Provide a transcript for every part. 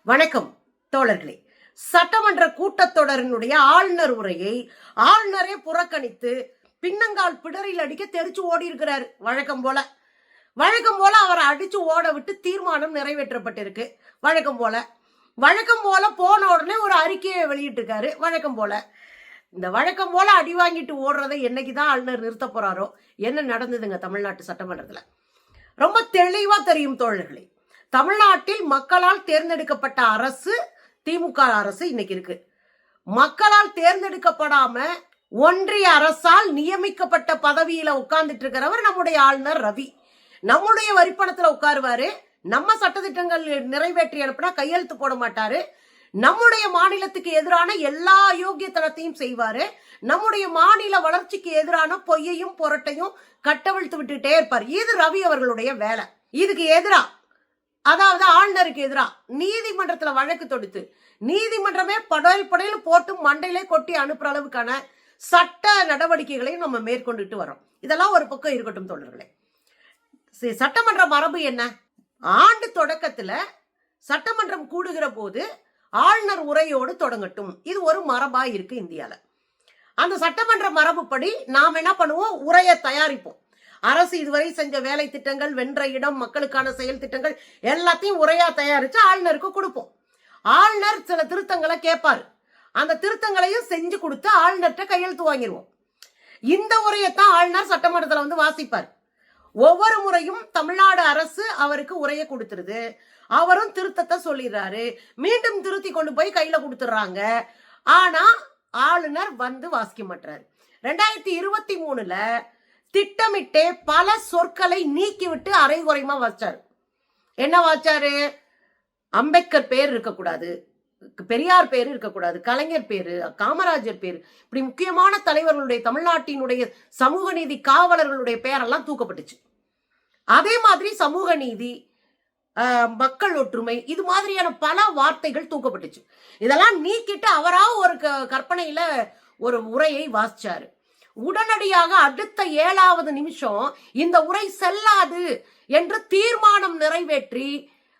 வணக்கம் தோழர்களே. சட்டமன்ற கூட்டத்தொடரினுடைய ஆளுநர் உரையை ஆளுநரே புறக்கணித்து பின்னங்கால் பிடரில் அடிக்க தெரிச்சு ஓடி இருக்கிறார். வழக்கம் போல அவரை அடிச்சு ஓட விட்டு தீர்மானம் நிறைவேற்றப்பட்டிருக்கு. வழக்கம் போல போன உடனே ஒரு அறிக்கையை வெளியிட்டு இருக்காரு. வழக்கம் போல அடி வாங்கிட்டு ஓடுறதை என்னைக்குதான் ஆளுநர் நிறுத்த போறாரோ. என்ன நடந்ததுங்க தமிழ்நாட்டு சட்டமன்றத்துல ரொம்ப தெளிவா தெரியும் தோழர்களே. தமிழ்நாட்டில் மக்களால் தேர்ந்தெடுக்கப்பட்ட அரசு திமுக அரசு இன்னைக்கு இருக்கு. மக்களால் தேர்ந்தெடுக்கப்படாம ஒன்றிய அரசால் நியமிக்கப்பட்ட பதவியில உட்கார்ந்துட்டு இருக்கிறவர் நம்முடைய ஆளுநர் ரவி. நம்முடைய வரிப்பணத்துல உட்காருவாரு. நம்ம சட்டத்திட்டங்கள் நிறைவேற்றி அனுப்பினா கையெழுத்து போட மாட்டாரு. நம்முடைய மாநிலத்துக்கு எதிரான எல்லா யோகியத்தனத்தையும் செய்வாரு. நம்முடைய மாநில வளர்ச்சிக்கு எதிரான பொய்யையும் புரட்டையும் கட்டவிழ்த்து விட்டுட்டே இருப்பார். இது ரவி அவர்களுடைய வேலை. இதுக்கு எதிரா, அதாவது ஆளுநருக்கு எதிரா நீதிமன்றத்துல வழக்கு தொடுத்து நீதிமன்றமே படையல் போட்டு மண்டையிலே கொட்டி அனுப்புற அளவுக்கான சட்ட நடவடிக்கைகளையும் நம்ம மேற்கொண்டுட்டு வரோம். இதெல்லாம் ஒரு பக்கம் இருக்கட்டும் தோழர்களே. சட்டமன்ற மரபு என்ன? ஆண்டு தொடக்கத்துல சட்டமன்றம் கூடுகிற போது ஆளுநர் உரையோடு தொடங்கட்டும். இது ஒரு மரபா இருக்கு இந்தியால. அந்த சட்டமன்ற மரபுப்படி நாம் என்ன பண்ணுவோம்? உரையை தயாரிப்போம். அரசு இதுவரை செஞ்ச வேலை திட்டங்கள், வென்ற இடம், மக்களுக்கான செயல் திட்டங்கள் எல்லாத்தையும் உரையா தயாரிச்சு ஆளுநருக்கு கொடுப்போம். ஆளுநர் சில திருத்தங்களை கேட்பாரு. அந்த திருத்தங்களையும் செஞ்சு கொடுத்து ஆளுநர்கிட்ட கையெழுத்து வாங்கிடுவோம். இந்த உரையத்தான் ஆளுநர் சட்டமன்றத்துல வந்து வாசிப்பார். ஒவ்வொரு முறையும் தமிழ்நாடு அரசு அவருக்கு உரையை கொடுத்துருது. அவரும் திருத்தத்தை சொல்லிடுறாரு. மீண்டும் திருத்தி கொண்டு போய் கையில கொடுத்துடுறாங்க. ஆனா ஆளுநர் வந்து வாசிக்க மாட்டாரு. 2023ல திட்டமிட்டே பல சொற்களை நீக்கிவிட்டு அரைகுறைமா வாச்சாரு. என்ன வாச்சாரு? அம்பேத்கர் பேர் இருக்கக்கூடாது, பெரியார் பேர் இருக்கக்கூடாது, கலைஞர் பேரு, காமராஜர் பேரு, இப்படி முக்கியமான தலைவர்களுடைய, தமிழ்நாட்டினுடைய சமூக நீதி காவலர்களுடைய பேரெல்லாம் தூக்கப்பட்டுச்சு. அதே மாதிரி சமூக நீதி, மக்கள் ஒற்றுமை, இது மாதிரியான பல வார்த்தைகள் தூக்கப்பட்டுச்சு. இதெல்லாம் நீக்கிட்டு அவரா ஒரு கற்பனையில ஒரு உரையை வாசிச்சாரு. உடனடியாக அடுத்த 7வது நிமிஷம் இந்த உரை செல்லாது என்று தீர்மானம் நிறைவேற்றி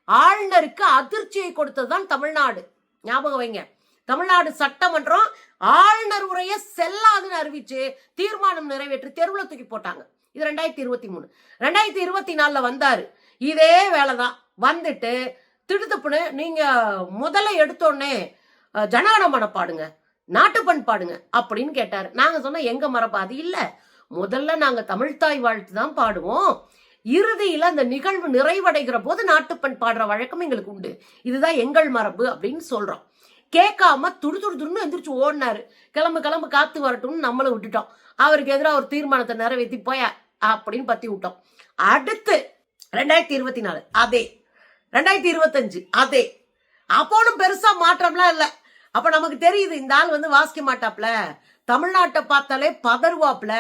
ஆளுநருக்கு அதிர்ச்சியை கொடுத்ததுதான் தமிழ்நாடு. ஞாபகம் வைங்க, தமிழ்நாடு சட்டமன்றம் ஆளுநர் உரையை செல்லாதுன்னு அறிவிச்சு தீர்மானம் நிறைவேற்றி தெருவுல தூக்கி போட்டாங்க. இது 2023. 2024 வந்தாரு. இதே வேலைதான். வந்துட்டு திடுத்துப்புன்னு நீங்க முதல்ல எடுத்தோடனே ஜனகணமன பாடுங்க, நாட்டுப்பண் பாடுங்க அப்படின்னு கேட்டாரு. நாங்க சொன்ன எங்க மரபு அது இல்ல. முதல்ல நாங்க தமிழ்தாய் வாழ்த்து தான் பாடுவோம். இறுதியில அந்த நிகழ்வு நிறைவடைகிற போது நாட்டுப்பண் பாடுற வழக்கம் எங்களுக்கு உண்டு. இதுதான் எங்கள் மரபு அப்படின்னு சொல்றோம். கேட்காம துடுன்னு எந்திரிச்சு ஓடினாரு. கிளம்பு காத்து வரட்டும்னு நம்மளும் விட்டுட்டோம். அவருக்கு எதிராக ஒரு தீர்மானத்தை நிறைவேற்றி போய அப்படின்னு பத்தி விட்டோம். அடுத்து 2024 அதே, 2025 அதே. அப்போனும் பெருசா மாற்றம்லாம் இல்ல. அப்ப நமக்கு தெரியுது இந்த ஆள் வந்து வாசிக்க மாட்டாப்ல, தமிழ்நாட்டை பார்த்தாலே பதறுவாப்ல,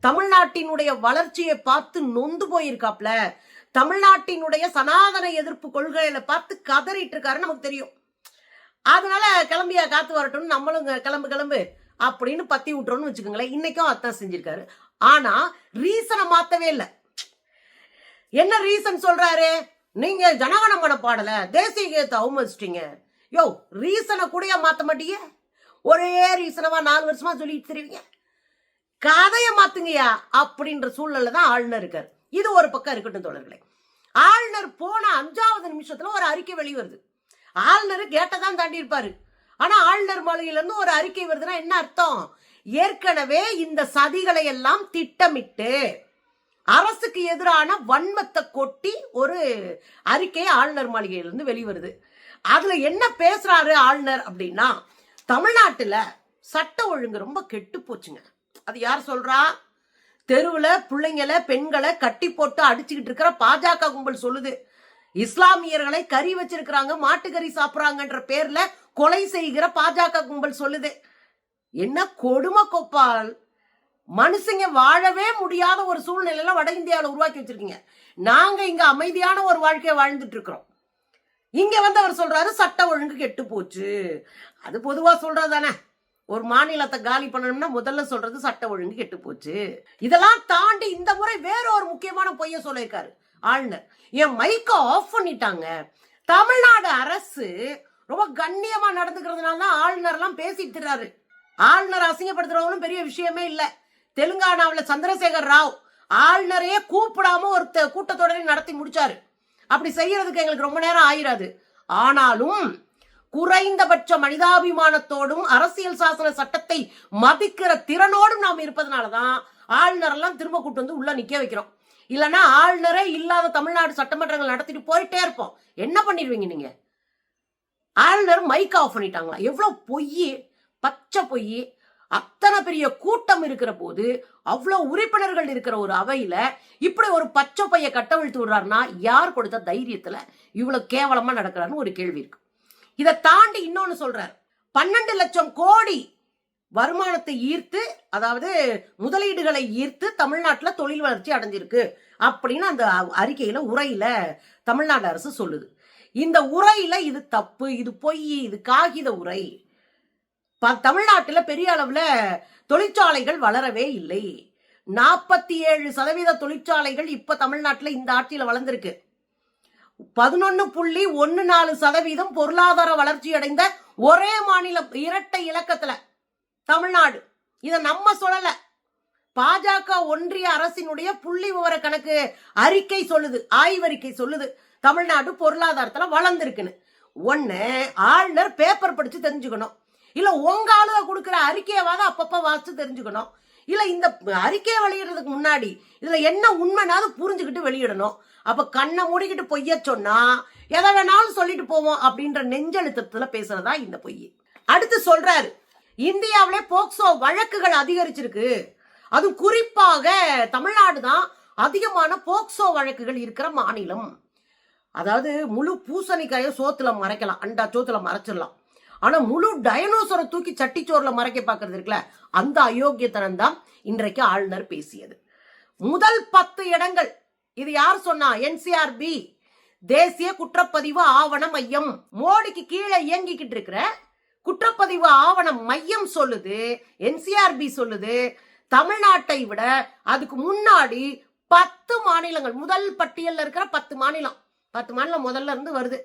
தமிழ்நாட்டினுடைய வளர்ச்சியை பார்த்து நொந்து போயிருக்காப்ல, தமிழ்நாட்டினுடைய சனாதன எதிர்ப்பு கொள்கையில பார்த்து கதறிட்டு இருக்காருன்னு நமக்கு தெரியும். அதனால கிளம்பியா காத்து வரட்டும், நம்மளும் கிளம்பு அப்படின்னு பத்தி விட்டுறோம்னு வச்சுக்கோங்களேன். இன்னைக்கும் அதான் செஞ்சிருக்காரு. ஆனா ரீசனை மாத்தவே இல்லை. என்ன ரீசன் சொல்றாரு? நீங்க ஜனகணமன பாடல, தேசிய கீதத்தை அவமதிச்சிட்டீங்க. யோ, ரீசனை கூட மாத்த மாட்டீங்க. ஒரே ரீசனவா 4 வருஷமா சொல்லிட்டு தெரிவிங்க. கதையை மாத்துங்கயா அப்படின்ற சூழ்நிலை தான் ஆளுநர் இருக்காரு. இது ஒரு பக்கம் இருக்கட்டும் தோழர்களே. ஆளுநர் போன 5வது நிமிஷத்துல ஒரு அறிக்கை வெளிவருது. ஆளுநர் கேட்டதான் தாண்டி இருப்பாரு. ஆனா ஆளுநர் மாளிகையில இருந்து ஒரு அறிக்கை வருதுன்னா என்ன அர்த்தம்? ஏற்கனவே இந்த சதிகளை எல்லாம் திட்டமிட்டு அரசுக்கு எதிரான வன்மத்தை கொட்டி ஒரு அறிக்கை ஆளுநர் மாளிகையிலிருந்து வெளிவருது. அதுல என்ன பேசுறாரு ஆளுநர் அப்படின்னா, தமிழ்நாட்டுல சட்ட ஒழுங்கு ரொம்ப கெட்டு போச்சுங்க. அது யார் சொல்றா? தெருவுல பிள்ளைங்களை, பெண்களை கட்டி போட்டு அடிச்சுக்கிட்டு இருக்கிற பாஜக கும்பல் சொல்லுது. இஸ்லாமியர்களை கறி வச்சிருக்கிறாங்க, மாட்டுக்கறி சாப்பிடுறாங்கன்ற பேர்ல கொலை செய்கிற பாஜக கும்பல் சொல்லுது. என்ன கொடுமை கோப்பால்! மனுஷங்க வாழவே முடியாத ஒரு சூழ்நிலையில வட இந்தியாவில உருவாக்கி வச்சிருக்கீங்க. நாங்க இங்க அமைதியான ஒரு வாழ்க்கையை வாழ்ந்துட்டு இருக்கிறோம். இங்க வந்து அவர் சொல்றாரு சட்ட ஒழுங்கு கெட்டு போச்சு. அது பொதுவா சொல்றதானே. ஒரு மாநிலத்தை காலி பண்ணணும்னா முதல்ல சொல்றது சட்ட ஒழுங்கு கெட்டு போச்சு. இதெல்லாம் தாண்டி இந்த முறை வேற ஒரு முக்கியமான பொய்ய சொல்லியிருக்காரு ஆளுநர். என் மைக்க ஆஃப் பண்ணிட்டாங்க. தமிழ்நாடு அரசு ரொம்ப கண்ணியமா நடந்துக்கிறதுனால தான் ஆளுநர் எல்லாம் பேசிட்டு இருக்காரு. ஆளுநர் அசிங்கப்படுத்துறவங்களும் பெரிய விஷயமே இல்ல. தெலுங்கானாவில் சந்திரசேகர் ராவ் ஆளுநரையே கூப்பிடாம ஒரு கூட்டத்தொடரை நடத்தி முடிச்சாரு. அப்படி செய்யறதுக்கு எங்களுக்கு ரொம்ப நேரம் ஆயிராது. ஆனாலும் குறைந்தபட்ச மனிதாபிமானத்தோடும் அரசியல் சாசன சட்டத்தை மதிக்கிற திறனோடும் நாம் இருப்பதனாலதான் ஆளுநர் எல்லாம் திரும்ப கூட்டு வந்து உள்ள நிக்க வைக்கிறோம். இல்லைன்னா ஆளுநரே இல்லாத தமிழ்நாடு சட்டமன்றங்கள் நடத்திட்டு போயிட்டே இருப்போம். என்ன பண்ணிடுவீங்க நீங்க? ஆளுநர் மைக் ஆஃப் பண்ணிட்டாங்களா? எவ்வளவு பொய், பச்சை பொய். அத்தனை பெரிய கூட்டம் இருக்கிற போது, அவ்வளவு உறுப்பினர்கள் இருக்கிற ஒரு அவையில இப்படி ஒரு பச்சை பைய கட்டவிழ்த்து விடுறாருன்னா யார் கொடுத்த தைரியத்துல இவ்வளவு கேவலமா நடக்கிறாருன்னு ஒரு கேள்வி இருக்கு. இதை தாண்டி இன்னொன்னு சொல்றாரு. 12 லட்சம் கோடி வருமானத்தை ஈர்த்து, அதாவது முதலீடுகளை ஈர்த்து தமிழ்நாட்டுல தொழில் வளர்ச்சி அடைஞ்சிருக்கு அப்படின்னு அந்த அறிக்கையில உரையில தமிழ்நாடு அரசு சொல்லுது. இந்த உரையில இது தப்பு, இது பொய், இது காகித உரை. தமிழ்நாட்டுல பெரிய அளவுல தொழிற்சாலைகள் வளரவே இல்லை. 47% தொழிற்சாலைகள் இப்ப தமிழ்நாட்டுல இந்த ஆட்சியில வளர்ந்திருக்கு. 11.14% பொருளாதார வளர்ச்சி அடைந்த ஒரே மாநிலம் இரட்டை இலக்கத்துல தமிழ்நாடு. இத நம்ம சொல்லல, பாஜக ஒன்றிய அரசினுடைய புள்ளி விவர கணக்கு அறிக்கை சொல்லுது, ஆய்வறிக்கை சொல்லுது தமிழ்நாடு பொருளாதாரத்துல வளர்ந்திருக்குன்னு. ஒண்ணு ஆளுநர் பேப்பர் படிச்சு தெரிஞ்சுக்கணும், இல்ல உங்க ஆளுக கொடுக்கிற அறிக்கையவாத அப்பப்ப வாசிச்சு தெரிஞ்சுக்கணும், இல்ல இந்த அறிக்கையை வெளியிடுறதுக்கு முன்னாடி இதுல என்ன உண்மைனாவது புரிஞ்சுக்கிட்டு வெளியிடணும். அப்ப கண்ணை மூடிக்கிட்டு பொய்ய சொன்னா எதை வேணாலும் சொல்லிட்டு போவோம் அப்படின்ற நெஞ்செழுத்தத்துல பேசுறதா இந்த பொய். அடுத்து சொல்றாரு, இந்தியாவிலே போக்சோ வழக்குகள் அதிகரிச்சிருக்கு, அது குறிப்பாக தமிழ்நாடு தான் அதிகமான போக்சோ வழக்குகள் இருக்கிற மாநிலம். அதாவது முழு பூசணிக்காய சோத்துல மறைக்கலாம், அண்டா சோத்துல மறைச்சிடலாம். ஆனா முழு டைனோசரை தூக்கி சட்டிச்சோர்ல மறைக்க பாக்குறது இருக்குல்ல, அந்த அயோக்கியத்தனம் தான் இன்றைக்கு ஆளுநர் பேசியது. முதல் 10 இடங்கள் இது யார் சொன்னா? NCRB, தேசிய குற்றப்பதிவு ஆவண மையம். மோடிக்கு கீழே இயங்கிக்கிட்டு இருக்கிற குற்றப்பதிவு ஆவண மையம் சொல்லுது, NCRB சொல்லுது, தமிழ்நாட்டை விட அதுக்கு முன்னாடி 10 மாநிலங்கள், முதல் பட்டியல்ல இருக்கிற 10 மாநிலம் முதல்ல இருந்து வருது.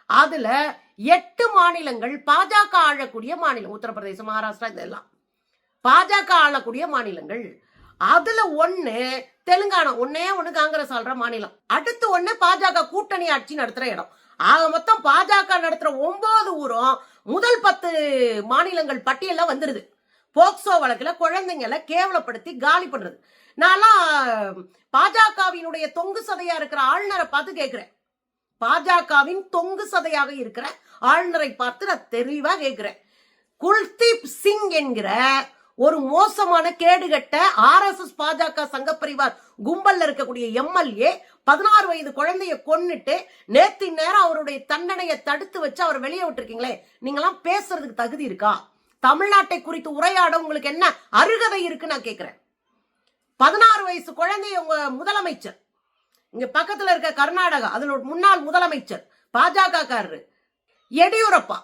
அதுல 8 மாநிலங்கள் பாஜக ஆளக்கூடிய மாநிலம். உத்தரப்பிரதேசம், மகாராஷ்டிரா இதெல்லாம் பாஜக ஆளக்கூடிய மாநிலங்கள். அதுல 1 தெலுங்கானா, ஒண்ணு காங்கிரஸ் ஆள்ற மாநிலம். அடுத்து 1 பாஜக கூட்டணி ஆட்சி நடத்துற இடம். ஆக மொத்தம் பாஜக நடத்துற 9 ஊரும் முதல் 10 மாநிலங்கள் பட்டியல வந்துருது. போக்சோ வழக்குல குழந்தைங்களை கேவலப்படுத்தி காலி பண்றது. நான்லாம் பாஜகவினுடைய தொங்கு சதையா இருக்கிற ஆளுநரை பார்த்து கேட்கிறேன், பாஜகவின் தொங்கு சதையாக இருக்கிற ஆளுநரை பார்த்து நான் தெளிவா கேட்கிறேன். குல்தீப் சிங் என்கிற ஒரு மோசமான கேடுகட்ட RSS பாஜக சங்க பரிவார் கும்பல்ல இருக்கக்கூடிய MLA 16 வயது குழந்தைய கொன்னுட்டு நேத்து நேரம் அவருடைய தண்டனையை தடுத்து வச்சு அவர் வெளியே விட்டுருக்கீங்களே, நீங்களாம் பேசுறதுக்கு தகுதி இருக்கா? தமிழ்நாட்டை குறித்து உரையாட உங்களுக்கு என்ன அருகதை இருக்கு நான் கேட்கிறேன். 16 வயசு குழந்தைய உங்க முதலமைச்சர், இங்க பக்கத்துல இருக்க கர்நாடகா, அதுல முன்னாள் முதலமைச்சர் பாஜக காரரு எடியூரப்பா,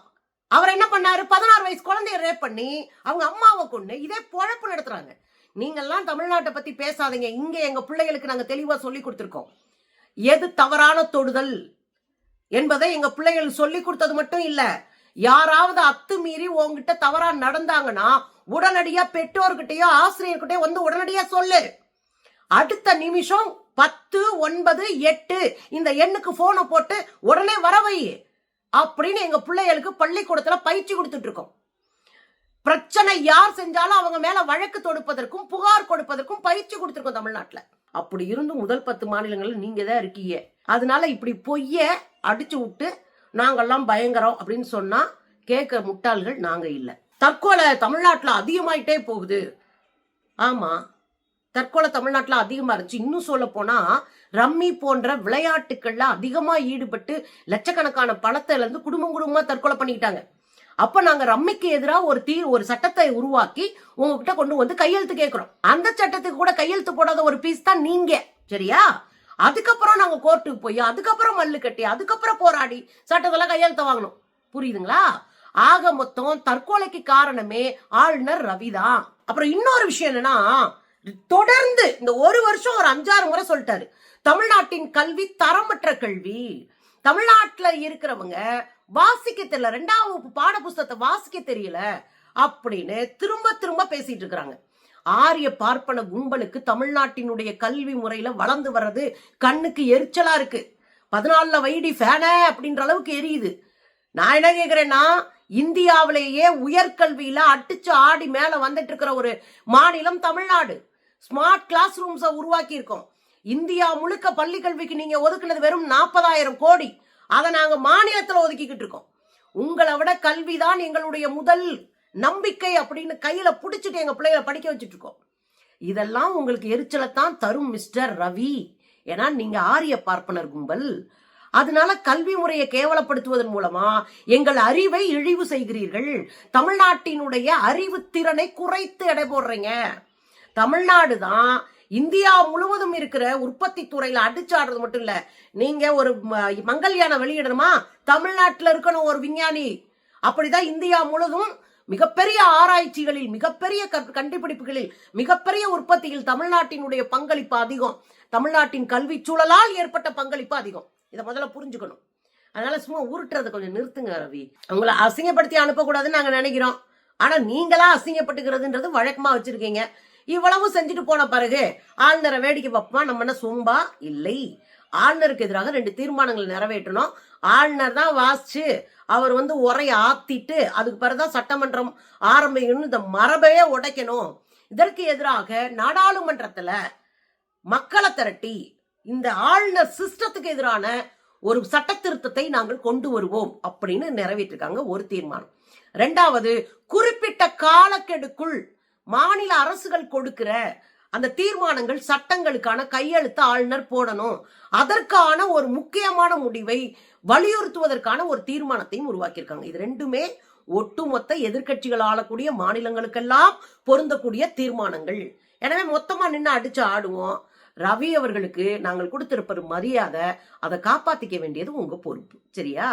அவர் என்ன பண்ணாரு? 16 வயசு குழந்தைய ரேப் பண்ணி அவங்க அம்மாவை கொண்டு இதே பொழப்பு நடத்துறாங்க. நீங்கெல்லாம் தமிழ்நாட்டை பத்தி பேசாதீங்க. இங்க எங்க பிள்ளைகளுக்கு நாங்க தெளிவா சொல்லி கொடுத்திருக்கோம், எது தவறான தொடுதல் என்பதை எங்க பிள்ளைகள் சொல்லி கொடுத்தது மட்டும் இல்ல, யாராவது அத்துமீறி உங்ககிட்ட தவறா நடந்தாங்கன்னா உடனடியா பெற்றோர்கிட்டயோ ஆசிரியர்கிட்டயோ வந்து உடனடியா சொல்லு. அடுத்த நிமிஷம் 10, 9, 8 இந்த எண்ணுக்கு போனை போட்டு உடனே வரவை அப்படின்னு எங்க பிள்ளைகளுக்கு பள்ளிக்கூடத்துல பயிற்சி கொடுத்துட்டு இருக்கோம். பிரச்சனை யார் செஞ்சாலும் அவங்க மேல வழக்கு தொடுப்பதற்கும் புகார் கொடுப்பதற்கும் பயிற்சி கொடுத்திருக்கோம் தமிழ்நாட்டுல. அப்படி இருந்து முதல் 10 மாநிலங்கள்ல நீங்க தான் இருக்கீங்க. அதனால இப்படி பொய்ய அடிச்சு விட்டு நாங்கெல்லாம் பயங்கரம் அப்படின்னு சொன்னா கேட்க முட்டாள்கள் நாங்க இல்ல. தற்கொலை தமிழ்நாட்டுல அதிகமாயிட்டே போகுது. ஆமா, தற்கொலை தமிழ்நாட்டுல அதிகமா இருந்துச்சு. இன்னும் சொல்ல போனா ரம்மி போன்ற விளையாட்டுகள்ல அதிகமா ஈடுபட்டு லட்சக்கணக்கான பணத்தை இருந்து குடும்பமா தற்கொலை பண்ணிக்கிட்டாங்க. அப்ப நாங்க ரம்மிக்கு எதிராக ஒரு சட்டத்தை உருவாக்கி உங்ககிட்ட கொண்டு வந்து கையெழுத்து கேட்கிறோம். அந்த சட்டத்துக்கு கூட கையெழுத்து போடாத ஒரு பீஸ் தான் நீங்க, சரியா? அதுக்கப்புறம் நாங்க கோர்ட்டுக்கு போய் அதுக்கப்புறம் மல்லு கட்டி அதுக்கப்புறம் போராடி சட்டத்தெல்லாம் கையெழுத்த வாங்கணும். புரியுதுங்களா? ஆக மொத்தம் தற்கொலைக்கு காரணமே ஆளுநர் ரவிதான். அப்புறம் இன்னொரு விஷயம் என்னன்னா, தொடர்ந்து இந்த ஒரு வருஷம் ஒரு 5-6 முறை சொல்லிட்டாரு, தமிழ்நாட்டின் கல்வி தரமற்ற கல்வி. தமிழ்நாட்டுல இருக்கிறவங்க வாசிக்க தெரியல, 2ஆம் வகுப்பு பாட புஸ்தகத்தை வாசிக்க தெரியல அப்படின்னு திரும்ப திரும்ப பேசிட்டு இருக்கிறாங்க. ஆரிய பார்ப்பன கும்பலுக்கு தமிழ்நாட்டினுடைய கல்வி முறையில வளர்ந்து வர்றது கண்ணுக்கு எரிச்சலா இருக்கு. 14 வைடி ஃபேன அப்படின்ற அளவுக்கு எரியுது. நான் என்ன கேக்குறேன்னா, இந்தியாவிலேயே உயர்கல்வியில அடிச்சு ஆடி மேல வந்துட்டு இருக்கிற ஒரு மாநிலம் தமிழ்நாடு. ஸ்மார்ட் கிளாஸ் ரூம்ஸை உருவாக்கி இருக்கோம். இந்தியா முழுக்க பள்ளி கல்விக்கு நீங்க ஒதுக்குனது வெறும் 40,000 கோடி. அதை நாங்க மாநிலத்துல ஒதுக்கிக்கிட்டு இருக்கோம். உங்களை விட கல்விதான் எங்களுடைய முதல் நம்பிக்கை அப்படின்னு கையில புடிச்சிட்டு எங்க பிள்ளைகளை படிக்க வச்சுட்டு இருக்கோம். இதெல்லாம் உங்களுக்கு எரிச்சலைத்தான் தரும் மிஸ்டர் ரவி. ஏன்னா நீங்க ஆரிய பார்ப்பனர் கும்பல். அதனால கல்வி முறையை கேவலப்படுத்துவதன் மூலமா எங்கள் அறிவை இழிவு செய்கிறீர்கள். தமிழ்நாட்டினுடைய அறிவு திறனை குறைத்து எடை போடுறீங்க. தமிழ்நாடு தான் இந்தியா முழுவதும் இருக்கிற உற்பத்தி துறையில அடிச்சாடுறது மட்டும் இல்ல. நீங்க ஒரு மங்கள்யானை வெளியிடணுமா, தமிழ்நாட்டில் இருக்கணும் ஒரு விஞ்ஞானி. அப்படிதான் இந்தியா முழுவதும் மிகப்பெரிய ஆராய்ச்சிகளில், மிகப்பெரிய கண்டுபிடிப்புகளில், மிகப்பெரிய உற்பத்தியில் தமிழ்நாட்டினுடைய பங்களிப்பு அதிகம். தமிழ்நாட்டின் கல்வி சூழலால் ஏற்பட்ட பங்களிப்பு அதிகம். இதை முதல்ல புரிஞ்சுக்கணும். அதனால சும்மா உருட்டுறதை கொஞ்சம் நிறுத்துங்க ரவி. உங்களை அசிங்கப்படுத்தி அனுப்பக்கூடாதுன்னு நாங்க நினைக்கிறோம். ஆனா நீங்களா அசிங்கப்பட்டுக்கிறதுன்றது வழக்கமா வச்சிருக்கீங்க. இவ்வளவு செஞ்சுட்டு போன பிறகு ஆளுநரை வேடிக்கை பார்ப்போமா? நம்ம என்ன சொம்பா? இல்லை. ஆளுநருக்கு எதிராக 2 தீர்மானங்களை நிறைவேற்றணும். ஆளுநர் தான் வாசிச்சு அவர் உரையை ஆத்திட்டு அதுக்கு பிறகுதான் சட்டமன்றம் ஆரம்பிக்கணும். இந்த மரபையே உடைக்கணும். இதற்கு எதிராக நாடாளுமன்றத்துல மக்களை திரட்டி இந்த ஆளுநர் சிஸ்டத்துக்கு எதிரான ஒரு சட்ட திருத்தத்தை நாங்கள் கொண்டு வருவோம் அப்படின்னு நிறைவேற்றிருக்காங்க ஒரு தீர்மானம். 2வது, குறிப்பிட்ட காலக்கெடுக்குள் மாநில அரசுகள் கொடுக்கிற அந்த தீர்மானங்கள் சட்டங்களுக்கான கையெழுத்து ஆளுநர் போடணும். அதற்கான ஒரு முக்கியமான முடிவை வலியுறுத்துவதற்கான ஒரு தீர்மானத்தையும் உருவாக்கியிருக்காங்க. இது 2மே ஒட்டுமொத்த எதிர்கட்சிகள் ஆளக்கூடிய மாநிலங்களுக்கெல்லாம் பொருந்தக்கூடிய தீர்மானங்கள். எனவே மொத்தமா நின்று அடிச்சு ஆடுவோம். ரவி அவர்களுக்கு நாங்கள் கொடுத்திருப்பது மரியாதை. அதை காப்பாத்திக்க வேண்டியது உங்க பொறுப்பு. சரியா?